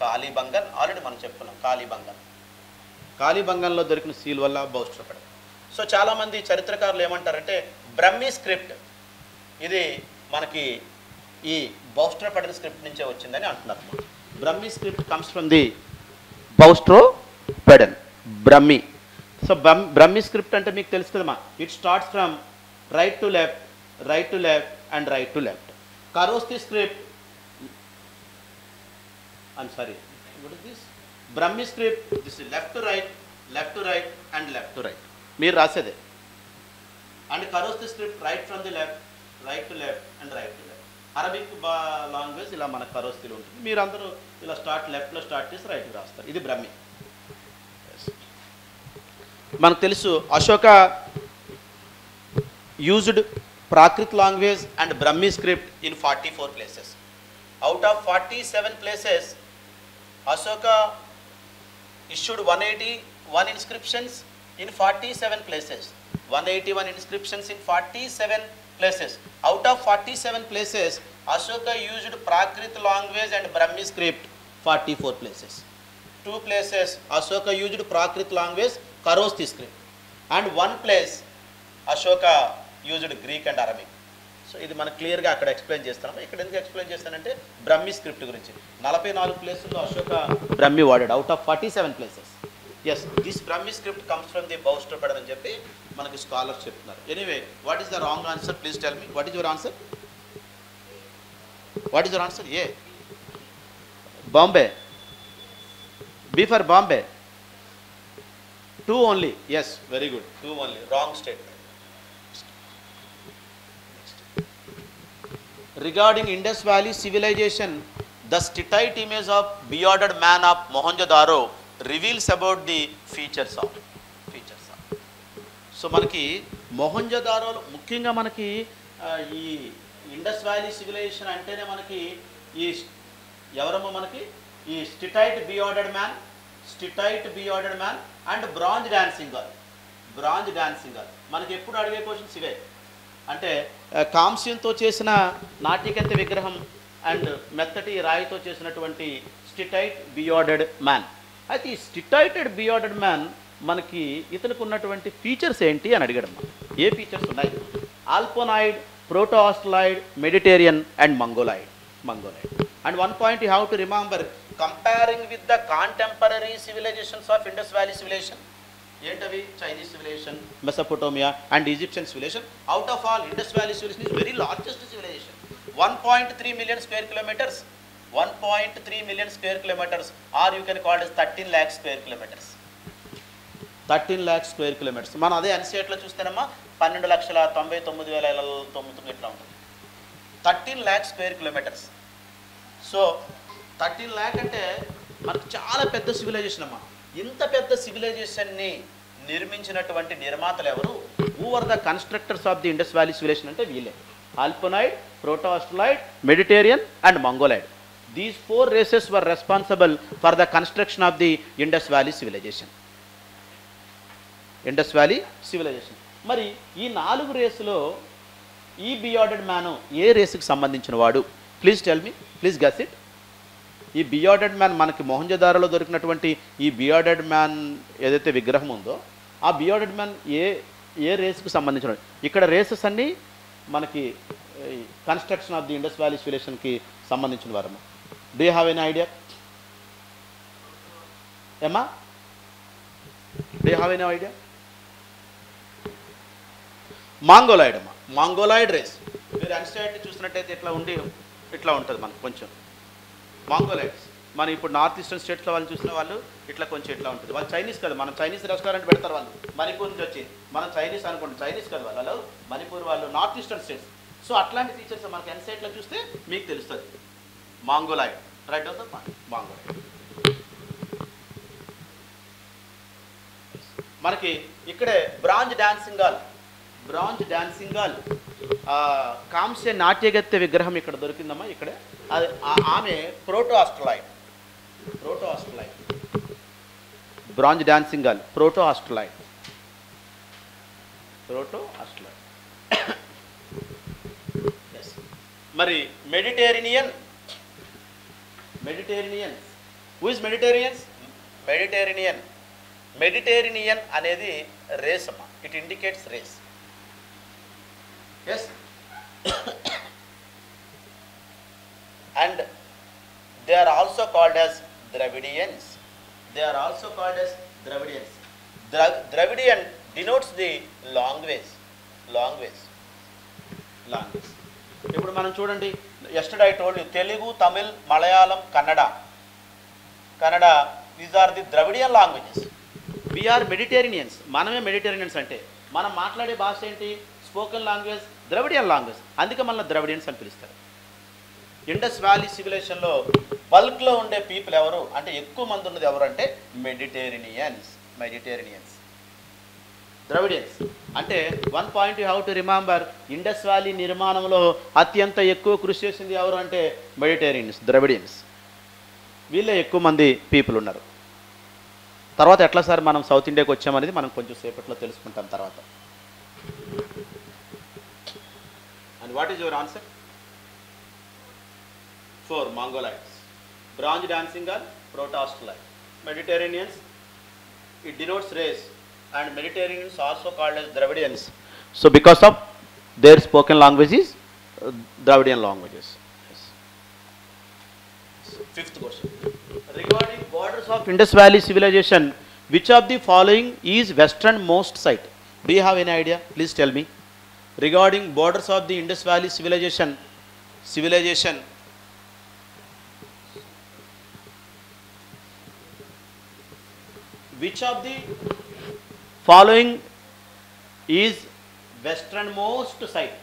Kalibangan. Already మనం చెప్పుకున్నాం కాళీబంగన్లో దొరికిన సీల్ వల్ల బౌస్ట్రోపెడన్. సో చాలామంది చరిత్రకారులు ఏమంటారంటే బ్రహ్మీ స్క్రిప్ట్ ఇది మనకి ఈ బౌస్ట్రోపెడన్ స్క్రిప్ట్ నుంచే వచ్చిందని అంటున్నారు. Brahmi script comes from the boustrophedon, Brahmi. So Brahmi script అంటే మీకు తెలుసు కదమ్మా, it starts from right to left and right to left. Kharosthi script, I'm sorry, what is this? Brahmi script, this is left to right and left to right. మీరు రాసేదే. And Kharosthi script right from the left and right to left. Arabic language ఇలా మన ఖరోస్తిలో ఉంటుంది. మీరు అందరూ ఇలా లెఫ్ట్లో start చేసి రైట్కి రాస్తారు. ఇది బ్రహ్మి. మనకు తెలుసు Ashoka used Prakrit language and Brahmi script in 44 places. Out of 47 places, Ashoka issued 181 inscriptions in 47 places. 181 inscriptions in 47 places. Out of 47 places, Ashoka used Prakrit language and Brahmi script 44 places. 2 places, Ashoka used Prakrit language, Kharosthi script. And 1 place, Ashoka used Greek and Arabic. So ఇది మనం క్లియర్గా అక్కడ explain చేస్తాను. ఇక్కడ ఎందుకు explain చేస్తానంటే Brahmi script గురించి. 44 ప్లేసుల్లో అశోక బ్రహ్మి వాడాడు out of 47 places. Yes, this Brahmi script comes from the boustrophedon అని చెప్పి మనకి స్కాలర్స్ చెప్తున్నారు. Anyway, what is the wrong answer? Please tell me, what is your answer? A, Bombay. B for Bombay. 2 only. Yes, very good, 2 only. Wrong statement. Regarding Indus Valley civilization, the Hittite image of bearded man of Mohenjo-daro reveals about the features of. So మనకి మొహంజోదారోలో ముఖ్యంగా మనకి ఈ Indus valley civilisation అంటేనే మనకి ఈ ఎవరమ్మో మనకి ఈ steatite bearded man and bronze dancing girl. మనకి ఎప్పుడు అడిగే క్వశ్చన్స్ ఇవే. అంటే కాంస్యంతో చేసిన నాట్యకంత విగ్రహం అండ్ మెత్తటి రాయితో చేసినటువంటి స్టిటైట్ బియార్డెడ్ మ్యాన్. అయితే ఈ స్టిటైటెడ్ బియార్డెడ్ మ్యాన్ మనకి ఇతనికి ఉన్నటువంటి ఫీచర్స్ ఏంటి అని అడిగాడు. ఏ ఫీచర్స్ ఉన్నాయి? Alpinoid, proto Australoid, Mediterranean and Mongoloid. And 1 point you have to remember, comparing with the contemporary civilizations of Indus Valley civilization, ఏంటవి? Chinese civilization, Mesopotamia and Egyptian civilization. Out of all Indus valley civilization is very largest civilization. 1.3 million square kilometers. 1.3 million square kilometers, or you can call it 13 lakh square kilometers. 13 lakh square kilometers. మనం అదే ఎన్సీఆర్లో చూస్తేనమ్మా 12,99,999 ఇట్లా ఉంటుంది. 13 lakh square kilometers. So 13 lakh అంటే మనకు చాలా పెద్ద civilisation అమ్మా. ఇంత పెద్ద సివిలైజేషన్ని నిర్మించినటువంటి నిర్మాతలు ఎవరు? Who are the constructors of the Indus valley civilization అంటే వీళ్ళే. Alpinoid, proto Australoid, Mediterranean and Mongoloid. These 4 races were responsible for the construction of the Indus valley civilization. Indus valley civilization. మరి ఈ 4 రేసులో ఈ బియార్డెడ్ మ్యాన్ ఏ రేసుకి సంబంధించిన వాడు? Please tell me, please guess it. ఈ బియార్డెడ్ man మనకి మొహంజదారోలో దొరికినటువంటి ఈ బియార్డెడ్ మ్యాన్ ఏదైతే విగ్రహం ఉందో ఆ బియార్డెడ్ మ్యాన్ ఏ రేసుకు సంబంధించిన? ఇక్కడ రేసెస్ అన్నీ మనకి construction of the Indus valley సివిలైజేషన్కి సంబంధించిన వారమ్మా. Do you have any idea? ఏమ్మా, do you have any idea? Mongoloid అమ్మా, మాంగోలాయిడ్ రేస్. మీరు అన్స్టైడ్ చూసినట్టయితే ఇట్లా ఉంటుంది మనకు కొంచెం మాంగోలాయిడ్స్. మనం ఇప్పుడు నార్త్ ఈస్టర్న్ స్టేట్స్లో వాళ్ళు చూసిన వాళ్ళు కొంచెం ఇట్లా ఉంటుంది. వాళ్ళు చైనీస్ కదా, మనం చైనీస్ రెస్టారెంట్ పెడతారు వాళ్ళు మణిపూర్ నుంచి వచ్చి. మనం చైనీస్ అనుకోండి, చైనీస్ కదా వాళ్ళు మణిపూర్ వాళ్ళు, నార్త్ ఈస్టర్న్ స్టేట్స్. సో అట్లాంటి ఫీచర్స్ మనకి ఎన్సైట్లో చూస్తే మీకు తెలుస్తుంది. మాంగోలాయిడ్, రైట్ అవుతుంది మాంగోలాయిడ్. మనకి ఇక్కడే బ్రాంజ్ డాన్సింగాల్ కాంస్య నాట్యగత్తె విగ్రహం ఇక్కడ దొరికిందమ్మా. ఇక్కడే అది ఆమె proto Australoid. Bronze dancing girl proto Australoid. మరి మెడిటేరియన్ హూ ఇస్ మెడిటేరియన్ అనేది రేస్ అమ్మా. It indicates race. Yes. and they are also called as Dravidians. Dravidian denotes the long ways. ఇప్పుడు మనం చూడండి, yesterday I told you Telugu, Tamil, Malayalam, Kannada, these are the Dravidian languages. We are Mediterraneans. మనమే Mediterraneans. అంటే మనం మాట్లాడే భాష ఏంటి? Spoken language, Dravidian language. అందుకే మన ద్రవిడియన్స్ అని పిలుస్తారు. ఇండస్ వ్యాలీ సివిలైజేషన్లో బల్క్లో ఉండే పీపుల్ ఎవరు అంటే, ఎక్కువ మంది ఉన్నది ఎవరు అంటే మెడిటేరియనియన్స్. ద్రవిడియన్స్ అంటే one point you have to remember, Indus valley నిర్మాణంలో అత్యంత ఎక్కువ కృషి చేసింది ఎవరు అంటే మెడిటేరియన్స్, ద్రవిడియన్స్. వీళ్ళే ఎక్కువ మంది పీపుల్ ఉన్నారు. తర్వాత ఎట్లా సార్ మనం సౌత్ ఇండియాకి వచ్చామనేది మనం కొంచెం సేపట్లో తెలుసుకుంటాం తర్వాత. And what is your answer? 4 Mongolites, Bronze Dancingale, Proto-Australite. Mediterraneans, it denotes race, and Mediterraneans also called as Dravidians. So because of their spoken languages, Dravidian languages. Yes. 5th question. Regarding borders of Indus Valley civilization, which of the following is westernmost site? Do you have any idea? Please tell me. Regarding borders of the Indus Valley civilization, which of the following is westernmost site?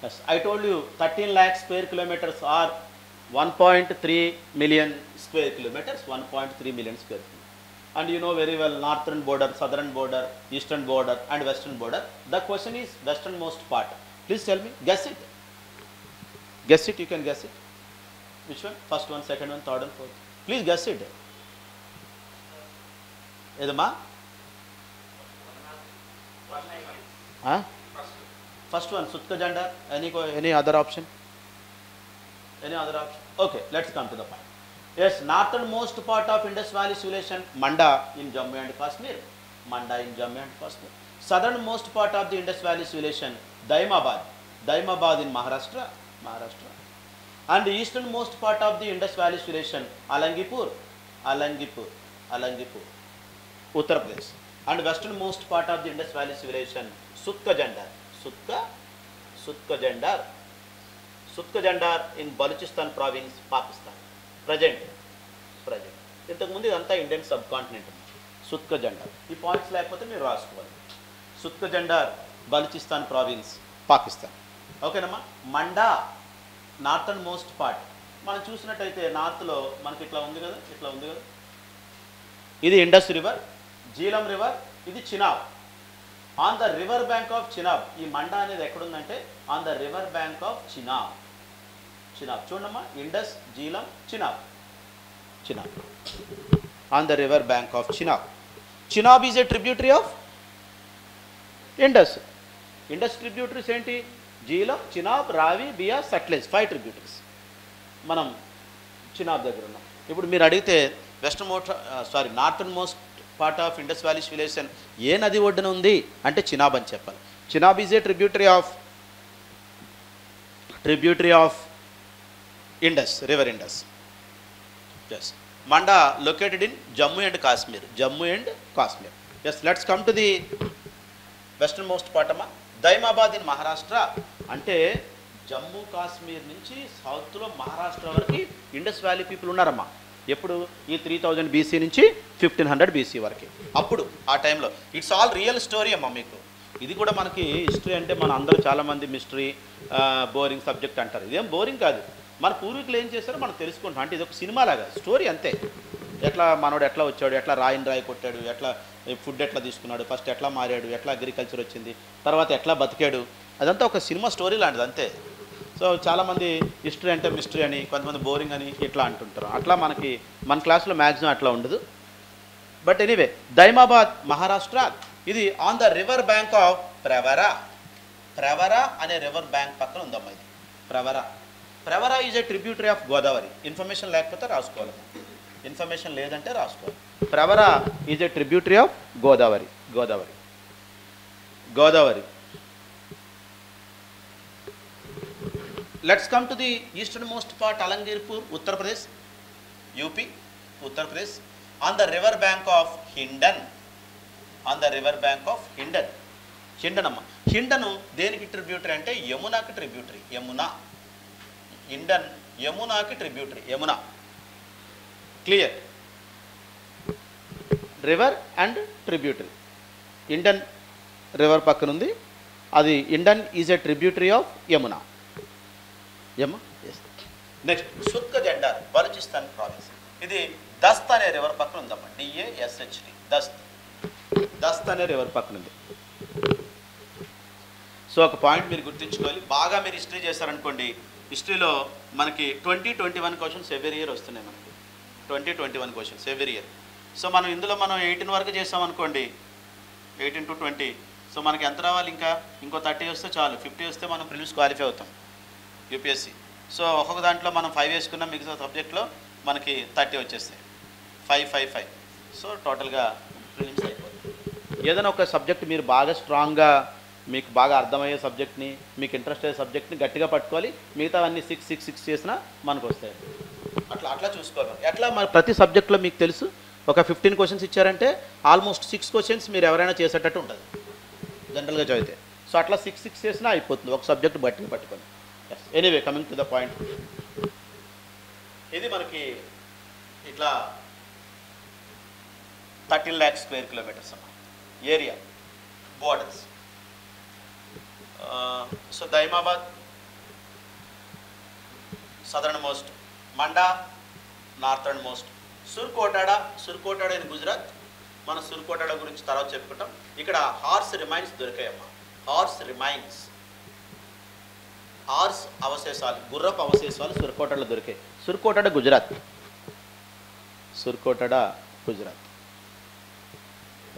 Yes, I told you 13 lakh square kilometers or 1.3 million square kilometers, 1.3 million square kilometers. And you know very well northern border, southern border, eastern border and western border. The question is westernmost part. Please tell me, guess it, you can guess it. Which one? First one, second one, third one, fourth. Please guess it. Edama? First one, Sutka Jandar. Any other option? Okay, let's come to the point. Yes, northernmost part of Indus Valley civilization, Manda in Jammu and Kashmir. Southernmost part of the Indus Valley civilization, Daimabad in Maharashtra. And the easternmost part of the Indus Valley civilization, Alangipur, Uttar Pradesh. And westernmost part of the Indus Valley civilization, Sutka Jandar in Balochistan province, Pakistan. Present. ఇంతకుముందు ఇదంతా Indian sub continent. సుత్కా జండార్. ఈ points లేకపోతే మీరు రాసుకోవాలి. సుత్కా జండార్, Balochistan province, Pakistan. ఓకేనమ్మా. Manda northern most part. మనం చూసినట్టయితే నార్త్లో మనకి ఇట్లా ఉంది కదా. ఇది ఇండస్ రివర్, జీలం రివర్, ఇది Chenab. On the river bank of Chenab. ఈ మండా అనేది ఎక్కడుందంటే on the river bank of Chenab. Chenab చూడమ్మా, Indus, Jhelum, Chenab. Chenab on the river bank of Chenab. Chenab is a tributary of Indus. Indus tributaries ఏంటి? జీలం, చినాబ్, రావి, బియాస్, సట్లెజ్, 5 ట్రిబ్యూటరీస్. మనం చినాబ్ దగ్గర ఉన్నాం. ఇప్పుడు మీరు అడిగితే northern most part of Indus valley civilization ఏ నది ఒడ్డున ఉంది అంటే చినాబ్ అని చెప్పాలి. Chenab is a tributary of Indus, river Indus. Yes. Manda located in Jammu and Kashmir. Jammu and Kashmir. Yes. Let's come to the western most part అమ్మా. దైమాబాద్ ఇన్ మహారాష్ట్ర. అంటే జమ్మూ కాశ్మీర్ నుంచి సౌత్లో మహారాష్ట్ర వరకు ఇండస్ వ్యాలీ పీపుల్ ఉన్నారమ్మా. ఎప్పుడు? ఈ 3000 బీసీ నుంచి 1500 బీసీ వరకు. అప్పుడు ఆ టైంలో ఇట్స్ ఆల్ రియల్ స్టోరీ అమ్మా. మీకు ఇది కూడా మనకి హిస్టరీ అంటే మన అందరూ చాలామంది మిస్టరీ, బోరింగ్ సబ్జెక్ట్ అంటారు. ఇదేం బోరింగ్ కాదు. మన పూర్వీకులు ఏం చేస్తారో మనం తెలుసుకుంటాం. అంటే ఇది ఒక సినిమా లాగా స్టోరీ అంతే. ఎట్లా మనోడు ఎట్లా వచ్చాడు, ఎట్లా రాయి కొట్టాడు, ఎట్లా ఫుడ్ ఎట్లా తీసుకున్నాడు, ఫస్ట్ ఎట్లా మారాడు, ఎట్లా అగ్రికల్చర్ వచ్చింది, తర్వాత ఎట్లా బతికాడు, అదంతా ఒక సినిమా స్టోరీ లాంటిది అంతే. సో చాలామంది హిస్టరీ అంటే మిస్టరీ అని, కొంతమంది బోరింగ్ అని ఇట్లా అంటుంటారు. అట్లా మన క్లాస్లో మ్యాక్సిమం అట్లా ఉండదు. But anyway, Daimabad Maharashtra. ఇది on the river bank of Pravara. Pravara అనే రివర్ బ్యాంక్ పక్కన ఉందమ్మా ఇది Pravara. Pravara is a tributary of Godavari. Information లేకపోతే రాసుకోవాలి, ఇన్ఫర్మేషన్ లేదంటే రాసుకోవాలి. Pravara is a tributary of Godavari. Godavari. Let's come to the eastern most part, Alamgirpur, Uttar Pradesh, UP, Uttar Pradesh. On the river bank of Hindon. On the river bank of Hindon. Hindon అమ్మ. హిండను దేనికి ట్రిబ్యూటరీ అంటే యమునాకి ట్రిబ్యూటరీ. యమునా. హిండన్ యమునాకి tributary. Yamuna. Clear? River and tributary. Hindon river పక్కన ఉంది. అది Hindon is a tributary of Yamuna. Next Sutkagen Dor, Baluchistan province. ఇది దస్త్ అనే రివర్ పక్కన ఉందమ్మా. DASHT. దస్త్ అనే రివర్ పక్కన ఉంది. సో ఒక పాయింట్ మీరు గుర్తుంచుకోవాలి. బాగా మీరు హిస్టరీ చేశారనుకోండి, హిస్టరీలో మనకి 20-21 క్వశ్చన్స్ ఎవ్రీ ఇయర్ వస్తున్నాయి. మనకి 20-21 క్వశ్చన్స్ ఎవ్రీ ఇయర్. సో మనం ఇందులో 18 వరకు చేసామనుకోండి, 18 to 20. సో మనకి ఎంత రావాలి? ఇంకో 30 వస్తే చాలు. 50 వస్తే మనం ప్రిలిమ్స్ క్వాలిఫై అవుతాం యూపీఎస్సీ. సో ఒక్కొక్క దాంట్లో మనం 5 వేసుకున్నాం, మిగతా సబ్జెక్ట్లో మనకి 30 వచ్చేస్తాయి. 5. సో టోటల్గా ప్రిలిమ్స్ అయిపోతుంది. ఏదైనా ఒక సబ్జెక్ట్ మీరు బాగా స్ట్రాంగ్గా, మీకు బాగా అర్థమయ్యే సబ్జెక్ట్ని, మీకు ఇంట్రెస్ట్ అయ్యే సబ్జెక్ట్ని గట్టిగా పట్టుకోవాలి. మిగతా అన్ని 6 చేసినా మనకు వస్తాయి. అట్లా చూసుకోవాలి. ఎట్లా మన ప్రతి సబ్జెక్ట్లో మీకు తెలుసు, ఒక 15 క్వశ్చన్స్ ఇచ్చారంటే ఆల్మోస్ట్ 6 క్వశ్చన్స్ మీరు ఎవరైనా చేసేటట్టు ఉంటుంది జనరల్గా చదివితే. సో అట్లా 6 చేసినా అయిపోతుంది ఒక సబ్జెక్ట్ బట్టి పట్టుకొని. Anyway, coming to the point. ఇది మనకి ఇట్లా 13 lakh square kilometers అమ్మా area, borders. So Daimabad southern most, Manda northern most, Surkotada in Gujarat. మన సుర్కోటాడా గురించి తర్వాత చెప్పుకుంటాం. ఇక్కడ హార్స్ రిమైన్స్ దొరికాయమ్మా. హార్స్ అవశేషాలు, గుర్రపు అవశేషాలు సుర్కోటాడలో దొరికాయి. Surkotada Gujarat.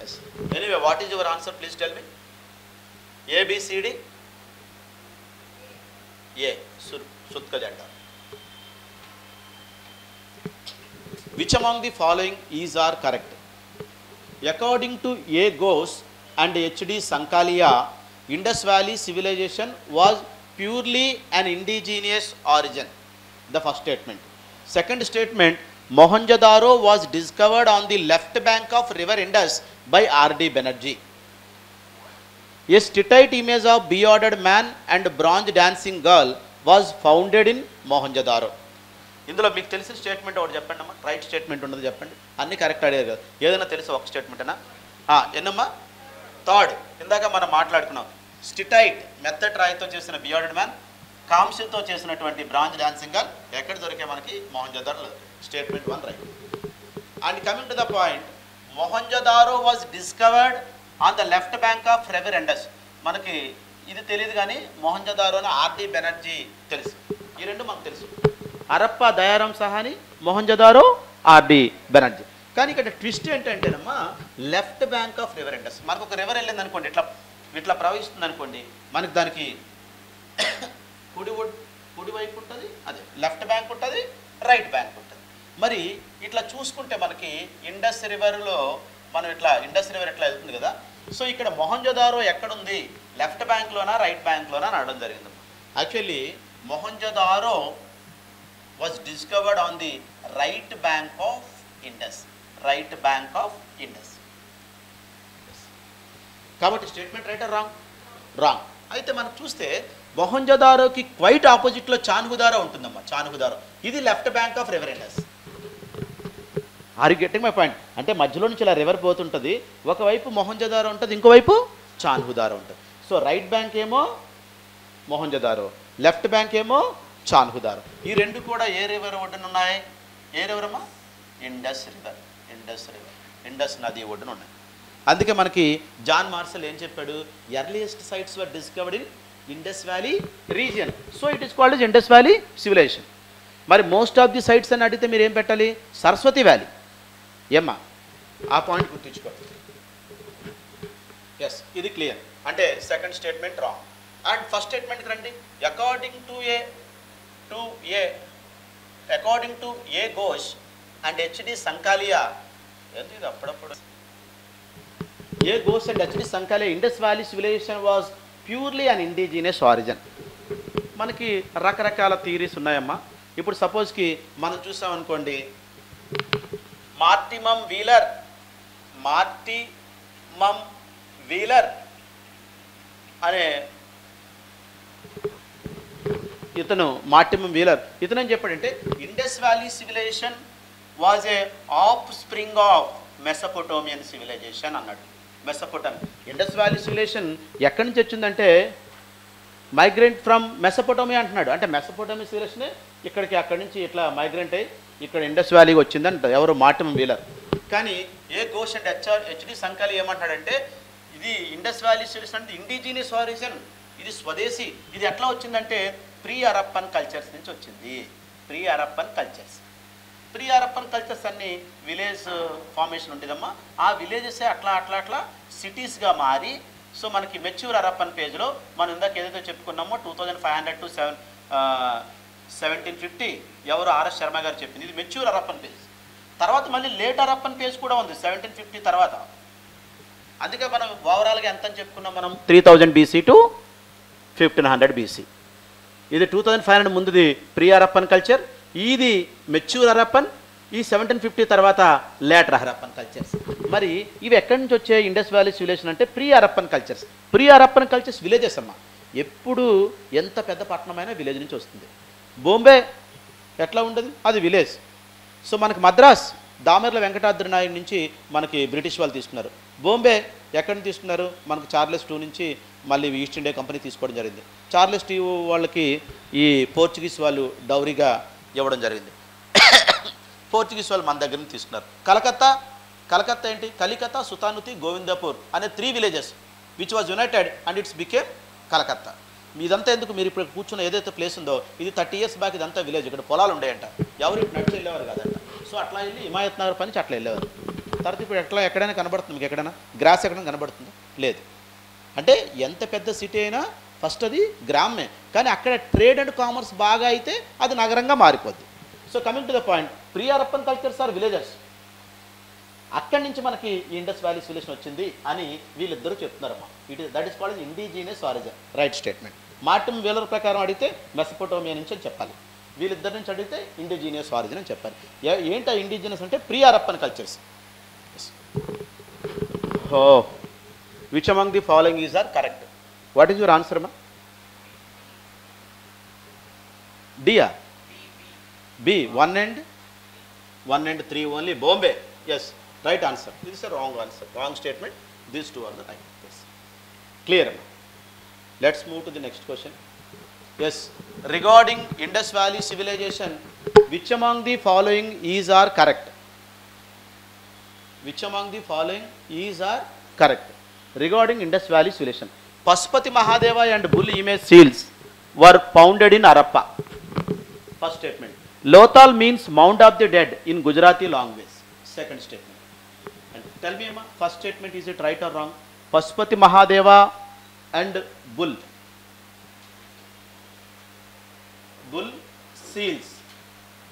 Yes. Anyway, what is your answer? Please tell me. ABCD. A Sutkagen జెండా. Which among the following is are correct? According to A. Ghosh and H.D. Sankalia, Indus Valley civilization was purely an indigenous origin. The first statement. Second statement, Mohenjo-daro was discovered on the left bank of river Indus by R.D. Banerjee. A stitite image of bearded man and bronze dancing girl was founded in Mohenjo-daro. ఇందులో మీకు తెలిసిన statement ఒకటి చెప్పండి అమ్మా. Right statement ఉండదు చెప్పండి. అన్నీ correct అడిగారు కదా, ఏదైనా తెలుసు ఒక స్టేట్మెంట్ అన్నా? ఎన్నమ్మా? థర్డ్. ఇందాక మనం మాట్లాడుకున్నాం. స్టిటైట్, మెత్తటి రాయితో చేసిన బియర్డెడ్ మ్యాన్, కాంస్యంతో చేసినటువంటి బ్రాంజ్ డాన్సింగ్ గర్ల్ ఎక్కడ దొరికే మనకి? మొహంజోదారోలో. Statement 1 right. And coming to the point, Mohenjodaro was discovered on the left bank of river Indus. మనకి ఇది తెలియదు కానీ మొహంజదారో అని ఆర్డి బెనర్జీ తెలుసు. ఈ రెండు మనకు తెలుసు, హరప్ప దయారాం సహాని, మొహంజదారో ఆర్డి బెనర్జీ. కానీ ఇక్కడ ట్విస్ట్ ఏంటంటేనమ్మా left bank of river Indus. మనకు ఒక రివర్ వెళ్ళింది అనుకోండి, ఇట్లా ప్రవహిస్తుంది అనుకోండి, మనకి దానికి కుడి వైపు ఉంటుంది, అదే లెఫ్ట్ బ్యాంక్ ఉంటుంది, రైట్ బ్యాంక్ ఉంటుంది. మరి ఇట్లా చూసుకుంటే మనకి ఇండస్ రివర్లో మనం ఇండస్ రివర్ ఇట్లా వెళ్తుంది కదా. సో ఇక్కడ మొహంజదారో ఎక్కడుంది, లెఫ్ట్ బ్యాంక్లోనా రైట్ బ్యాంక్లోనా అని అడగడం జరిగింది. Actually Mohenjodaro was discovered on the right bank of Indus. Right bank of Indus. కాబట్టి statement right or wrong? Wrong. అయితే మనం చూస్తే మొహంజదారోకి క్వైట్ ఆపోజిట్లో చాన్హుదారో ఉంటుందమ్మా. చాన్హుదారో ఇది left bank of river Indus. Are you getting my point? అంటే మధ్యలో నుంచి ఇలా రివర్ పోతుంటుంది, ఒకవైపు మొహంజదారో ఉంటుంది, ఇంకోవైపు చాన్హుదారో ఉంటుంది. సో రైట్ బ్యాంక్ ఏమో మొహంజదారో, లెఫ్ట్ బ్యాంక్ ఏమో చాన్హుదారో. ఈ రెండు కూడా ఏ రివర్ ఒడ్డున ఉన్నాయి? ఏ రివర్ అమ్మా? Indus river. ఇండస్ నది ఒడ్డున ఉన్నాయి. అందుకే మనకి జాన్ మార్సల్ ఏం చెప్పాడు? Earliest sites were discovered in Indus valley region, so it is called is Indus valley civilization. మరి మోస్ట్ ఆఫ్ ది సైట్స్ అని అడిగితే మీరు ఏం పెట్టాలి? సరస్వతి వ్యాలీ. ఏమ్మా ఆ పాయింట్ గుర్తుంచుకోండి. ఎస్, ఇది క్లియర్. అంటే second statement wrong. And first స్టేట్మెంట్కి రండి. According to A Ghosh and H D Sankalia. ఏంటి ఇది అప్పుడప్పుడు? A Ghosh and H D Sankalia Indus valley civilization was purely an indigenous origin. మనకి రకరకాల థియరీస్ ఉన్నాయమ్మా. ఇప్పుడు సపోజ్కి మనం చూసామనుకోండి, మార్టిమమ్ వీలర్ అనే మార్టిమమ్ వీలర్ ఇతను ఏం చెప్పాడంటే Indus valley civilization was a offspring of Mesopotamian civilization అన్నాడు. మెసపోటోమియా, ఇండస్ వ్యాలీ సివిలైజేషన్ ఎక్కడి నుంచి వచ్చిందంటే మైగ్రెంట్ ఫ్రమ్ మెసపోటోమియా అంటున్నాడు. అంటే మెసపోటోమియా సివిలైజేషనే అక్కడి నుంచి ఇట్లా మైగ్రెంట్ అయ్యి ఇక్కడ ఇండస్ వ్యాలీకి వచ్చిందంట ఎవరు? మార్టిమమ్ వీలర్. కానీ ఏ ఘోష్ అండ్ హెచ్డి సంకాలి ఏమంటాడంటే ఇది ఇండస్ వ్యాలీ సివిలైజేషన్ అంటే ఇండిజినియస్ ఆరిజిన్, ఇది స్వదేశీ. ఇది ఎట్లా వచ్చిందంటే ప్రీ హరప్పన్ కల్చర్స్ నుంచి వచ్చింది. ప్రీ హరప్పన్ కల్చర్స్ అన్ని విలేజ్ ఫార్మేషన్ ఉంటుందమ్మా. ఆ విలేజెస్ అట్లా సిటీస్గా మారి, సో మనకి మెచ్యూర్ హరప్పన్ పేజ్లో మనం ఇందాక ఏదైతే చెప్పుకున్నామో 2500 to 1750 ఎవరు ఆర్ఎస్ శర్మ గారు చెప్పింది. ఇది మెచ్యూర్ హరప్పన్ పేజ్. తర్వాత మళ్ళీ లేట్ హరప్పన్ పేజ్ కూడా ఉంది 1750 తర్వాత. అందుకే మనం ఓవరాల్గా ఎంత అని చెప్పుకున్నాం మనం? 3000 BC to 1500 BC. ఇది 2500 ముందుది ప్రీ హరప్పన్ కల్చర్, ఇది మెచ్యూర్ హరప్పన్, ఈ 1750 తర్వాత లేటర్ హరప్పన్ కల్చర్స్. మరి ఇవి ఎక్కడి నుంచి వచ్చే ఇండస్ వ్యాలీ సివిలైజేషన్ అంటే pre Harappan cultures. Pre Harappan cultures villages అమ్మా. ఎప్పుడు ఎంత పెద్ద పట్టణమైనా విలేజ్ నుంచి వస్తుంది. బాంబే ఎట్లా ఉండదు? అది విలేజ్. సో మనకి మద్రాస్ దామెర్ల వెంకటాద్రి నాయుడు నుంచి మనకి బ్రిటిష్ వాళ్ళు తీసుకున్నారు. బాంబే ఎక్కడి నుంచి తీసుకున్నారు? మనకు చార్లెస్ II నుంచి మళ్ళీ ఈస్ట్ ఇండియా కంపెనీ తీసుకోవడం జరిగింది. చార్లెస్ II వాళ్ళకి ఈ పోర్చుగీస్ వాళ్ళు డౌరీగా ఇవ్వడం జరిగింది. పోర్చుగీస్ వాళ్ళు మన దగ్గర నుంచి తీసుకున్నారు. కలకత్తా ఏంటి? కలికత్తా, సుతానుతి, గోవిందపూర్ అనే 3 villages which was United and it's became Calcutta. ఇదంతా ఎందుకు? మీరు ఇప్పుడు కూర్చున్న ఏదైతే ప్లేస్ ఉందో ఇది 30 years బ్యాక్ ఇదంతా విలేజ్. ఇక్కడ పొలాలు ఉండేయంట, ఎవరు ఇటు నడిచి వెళ్ళేవారు కాదంట. సో అట్లా వెళ్ళి హిమాయత్ నగర్ పని అట్లా వెళ్ళేవారు. తర్వాత ఇప్పుడు ఎక్కడైనా కనబడుతుంది మీకు? ఎక్కడైనా గ్రాస్ ఎక్కడైనా కనబడుతుందా? లేదు. అంటే ఎంత పెద్ద సిటీ అయినా ఫస్ట్ అది గ్రామమే, కానీ అక్కడ ట్రేడ్ అండ్ కామర్స్ బాగా అయితే అది నగరంగా మారిపోద్ది. So coming to the point, pre Harappan cultures are villages. అక్కడి నుంచి మనకి ఇండస్ వ్యాలీ సివిలైజేషన్ వచ్చింది అని వీళ్ళిద్దరూ చెప్తున్నారమ్మా. That is called indigenous origin. Right statement. Martin Wheeler ప్రకారం అడిగితే మెసపోటోమియా నుంచి అని చెప్పాలి, వీళ్ళిద్దరి నుంచి అడిగితే ఇండిజినియస్ ఆరిజిన్ అని చెప్పాలి. ఏంటా ఇండిజినియస్ అంటే pre Harappan cultures. Which among the following is are correct? What is your answer అమ్మా? డియా? B, 1 and 3 only. Bombay. Yes, right answer. This is a wrong answer. Wrong statement. These two are the right. Yes. Clear. Let's move to the next question. Yes. Regarding Indus Valley civilization, which among the following is are correct? Which among the following is are correct? Regarding Indus valley civilization. Pashupati Mahadeva and bull image seals were founded in Harappa. First statement. Lothal means mound of the dead in Gujarati language. Second statement. And tell me అమ్మా, first statement is it right or wrong? Pashupati Mahadeva and bull seals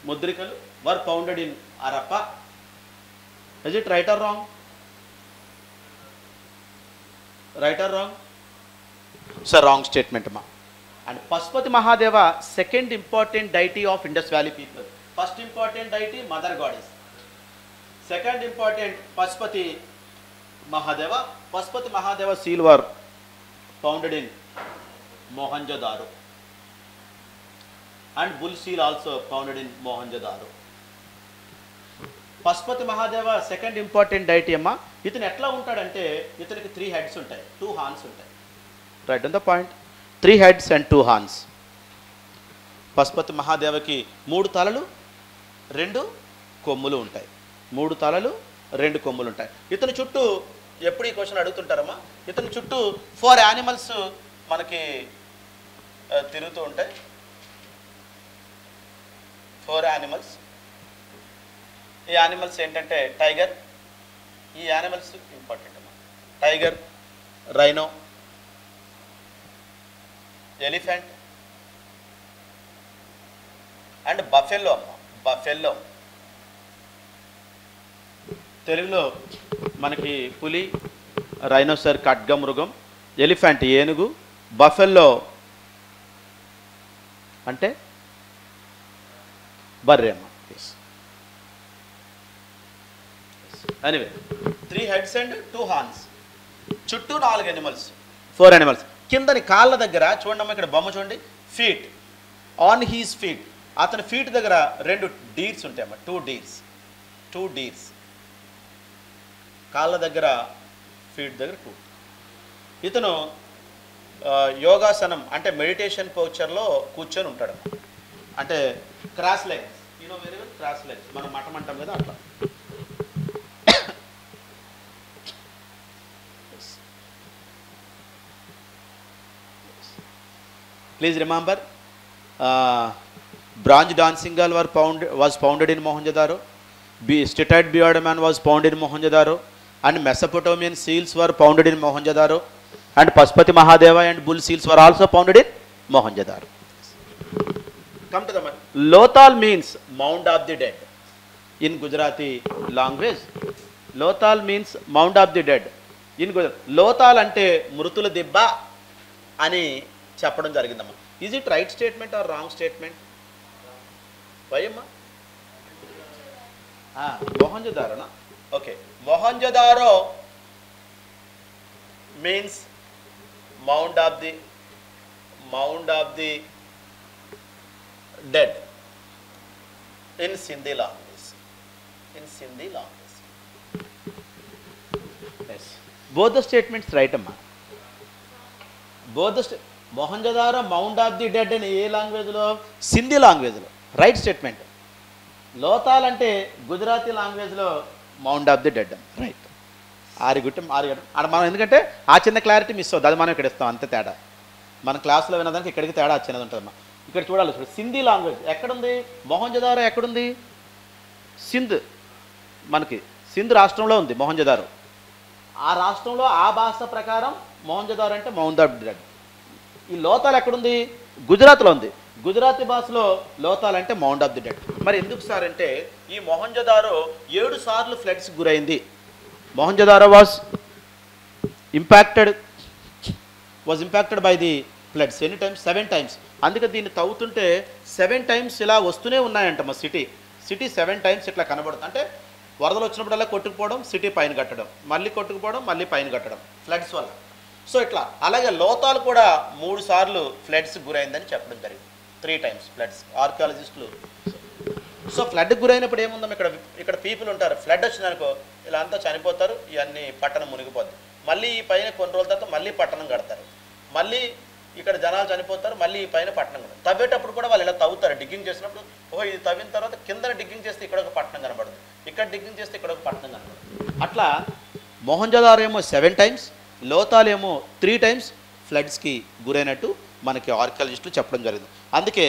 ముద్రికలు were founded in Harappa. Is it right or wrong? Right or wrong? So wrong statement అమ్మా. And Pashupati Mahadeva second important deity of Indus valley people. First important deity mother goddess, second important Pashupati Mahadeva. Pashupati Mahadeva seal were founded in Mohenjodaro and bull seal also founded in Mohenjodaro. Pashupati Mahadeva second important deity అమ్మా. ఇతను ఎట్లా ఉంటాడంటే ఇతనికి 3 heads ఉంటాయి, 2 horns ఉంటాయి. Right on the point. 3 heads and 2 horns. Pashupati మహాదేవకి 3 తలలు 2 కొమ్ములు ఉంటాయి. 3 తలలు 2 కొమ్ములు ఉంటాయి. ఇతని చుట్టూ ఎప్పుడు ఈ క్వశ్చన్ అడుగుతుంటారమ్మా, ఇతని చుట్టూ 4 యానిమల్స్ మనకి తిరుగుతూ ఉంటాయి. 4 యానిమల్స్. ఈ యానిమల్స్ ఏంటంటే టైగర్, ఈ యానిమల్స్ ఇంపార్టెంట్ అమ్మా. Tiger, rhino, elephant and buffalo అమ్మ. బఫెల్లో తెలుగులో మనకి పులి, రైనోసర్ ఖడ్గమృగం, ఎలిఫెంట్ ఏనుగు, బఫెల్లో అంటే బర్రె అమ్మ. Anyway 3 heads and 2 horns. చుట్టూ 4 యానిమల్స్, 4 యానిమల్స్. కిందని కాళ్ళ దగ్గర చూడండి, ఇక్కడ బొమ్మ చూడండి. ఫీట్, ఆన్ హీస్ ఫీట్, అతని ఫీట్ దగ్గర 2 డీర్స్ ఉంటాయమ్మా. 2 డీర్స్ కాళ్ళ దగ్గర, ఫీట్ దగ్గర 2. ఇతను యోగాసనం అంటే మెడిటేషన్ పోస్చర్లో కూర్చొని ఉంటాడు. అంటే cross legs, very well, cross legs మనం మఠం అంటాం కదా అట్లా. Please remember, bronze dancing girl was founded in Mohenjo-daro. Statuette bearded man was founded in Mohenjo-daro, and Mesopotamian seals were founded in Mohenjo-daro, and Pashupati Mahadeva and bull seals were also founded in Mohenjo-daro. Come to the matter. Lothal means mound of the dead in Gujarati language. Lothal means mound of the dead in Gujarati. Lothal ante mrutula dibba ani చెప్పడం జరిగిందమ్మా. Is it right statement or wrong statement? వయమ్మా మొహంజదారోనా? Okay. Mohenjodaro means mound of the dead in Sindhi language. Yes, both the statements right అమ్మా. Both the Mohenjodaro mound of the dead అని ఏ లాంగ్వేజ్లో? సింధీ లాంగ్వేజ్లో. Right statement. Lothal అంటే గుజరాతీ లాంగ్వేజ్లో mound of the dead. Right. ఆరిగుట్టం అక్కడ మనం ఎందుకంటే ఆ చిన్న క్లారిటీ మిస్ అవుతుంది, అది మనం ఇక్కడ ఇస్తాం అంతే తేడా. మన క్లాస్లో వినదానికి ఇక్కడికి తేడా చిన్నది ఉంటుందమ్మా. ఇక్కడ చూడాలి, చూడు సింధీ లాంగ్వేజ్ ఎక్కడుంది? మొహంజదారో ఎక్కడుంది? సింధ్, మనకి సింధ్ రాష్ట్రంలో ఉంది మొహంజదారో. ఆ రాష్ట్రంలో ఆ భాష ప్రకారం మొహంజదారో అంటే మౌండ్ ఆఫ్ ది డెడ్. ఈ లోతాల్ ఎక్కడుంది? గుజరాత్లో ఉంది. గుజరాతీ భాషలో లోతాల్ అంటే మౌండ్ ఆఫ్ ది డెడ్. మరి ఎందుకు సార్ అంటే ఈ మొహంజదారో 7 సార్లు ఫ్లడ్స్కి గురైంది. Mohenjo-daro was impacted by the floods. ఎన్ని టైమ్స్? 7 టైమ్స్. అందుకే దీన్ని తవ్వుతుంటే 7 టైమ్స్ ఇలా వస్తూనే ఉన్నాయంట మా సిటీ 7 టైమ్స్ ఇట్లా కనబడుతుంది. అంటే వరదలు వచ్చినప్పుడల్లా కొట్టుకుపోవడం, సిటీ పైన కట్టడం, మళ్ళీ కొట్టుకుపోవడం, మళ్ళీ పైన కట్టడం ఫ్లడ్స్ వల్ల. సో ఇట్లా. అలాగే లోతాల్ కూడా 3 సార్లు ఫ్లడ్స్ గురైందని చెప్పడం జరిగింది. 3 టైమ్స్ ఫ్లడ్స్. ఆర్కియాలజిస్టులు. సో ఫ్లడ్కి గురైనప్పుడు ఏముందాం, ఇక్కడ పీపుల్ ఉంటారు. ఫ్లడ్ వచ్చిందనుకో ఇలా అంతా చనిపోతారు, ఇవన్నీ పట్టణం మునిగిపోద్ది. మళ్ళీ ఈ పైన కొన్ని రోజుల తర్వాత మళ్ళీ పట్టణం కడతారు. మళ్ళీ ఇక్కడ జనాలు చనిపోతారు, మళ్ళీ ఈ పైన పట్టణం కడతారు. తవ్వేటప్పుడు కూడా వాళ్ళు ఇలా తవ్వుతారు. డిగ్గింగ్ చేసినప్పుడు ఇది తవ్విన తర్వాత కింద డిగ్గింగ్ చేస్తే ఇక్కడ ఒక పట్టణం కనబడుతుంది, ఇక్కడ డిగ్గింగ్ చేస్తే ఇక్కడ ఒక పట్టణం కనబడుతుంది. అట్లా మొహంజదారో ఏమో 7 టైమ్స్, లోతాల్ ఏమో 3 టైమ్స్ ఫ్లడ్స్కి గురైనట్టు మనకి ఆర్కియాలజిస్టులు చెప్పడం జరిగింది. అందుకే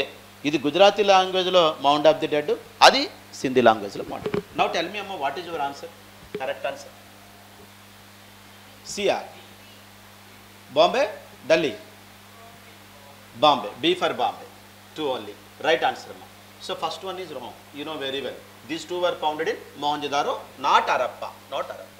ఇది గుజరాతీ లాంగ్వేజ్లో మౌండ్ ఆఫ్ ది డెడ్, అది సింధీ లాంగ్వేజ్లో మౌంట్. నౌ టెల్ మీ అమ్మ, what is your answer? Correct answer C R. Bombay, Delhi, Bombay, B for Bombay, 2 only. Right answer అమ్మ. So first one is wrong, you know very well. These 2 were founded in Mohenjo-daro, not Harappa, not Harappa.